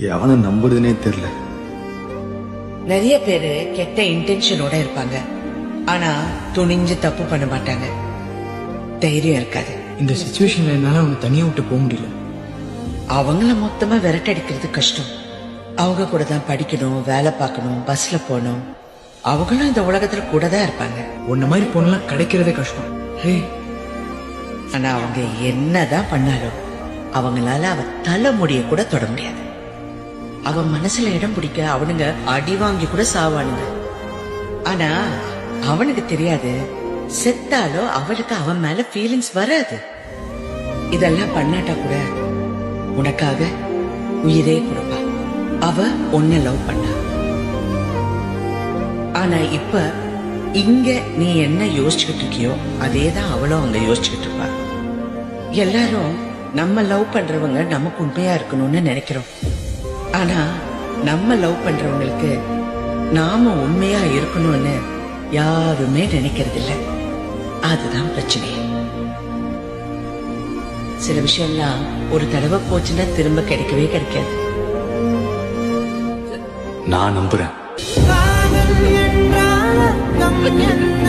எவனை நம்புறதுனே தெரியல. நிறைய பேரு கெட்ட இன்டென்ஷனோட இருப்பாங்க, ஆனா துணிஞ்சு தப்பு பண்ண மாட்டாங்க. தைரியம் இருக்காது. இந்த சிச்சுவேஷன்ல என்னால அவங்க தனியா விட்டு போக முடியல. அவங்கள மொத்தமா விரட்டடிக்கிறது கஷ்டம். அவங்க கூட தான் படிக்கணும், வேலை பார்க்கணும், பஸ்ல போகணும். அவங்களும் இந்த உலகத்துல கூட தான் இருப்பாங்க. உன்ன மாதிரி பொண்ணுலாம் கிடைக்கிறதே கஷ்டம். ஹே, ஆனா அவங்க என்னதான் பண்ணாலும் அவங்களால அவ தலைமுடிய கூட தொட முடியாது. அவன் மனசுல இடம் பிடிக்க அவனுங்க அடி வாங்கி கூட சாவானுங்க. ஆனா அவனுக்கு தெரியாது, செத்தாலும் அவளுக்கு அவன் மேல ஃபீலிங்ஸ் வராது. இதெல்லாம் பண்ணாட்டா கூட உனக்காக உயிரே கொடுப்பா. அவ உன்னை லவ் பண்ணா. ஆனா இப்ப இங்க நீ என்ன யோசிச்சுக்கிட்டு இருக்கியோ அதேதான் அவளும் அங்க யோசிச்சுக்கிட்டு இருப்பா. எல்லாரும் நம்ம லவ் பண்றவங்க நமக்கு உண்மையா இருக்கணும்னு நினைக்கிறோம். ஆனா நம்ம லவ் பண்றவங்களுக்கு நாம உண்மையா இருக்கணும்னு யாருமே நினைக்கிறது இல்ல. அதுதான் பிரச்சனை. சில விஷயம்லாம் ஒரு தடவை போச்சுன்னா திரும்ப கிடைக்கவே கிடைக்காது. நான் நம்புறேன். காதல் என்றால் அர்த்தம் என்ன?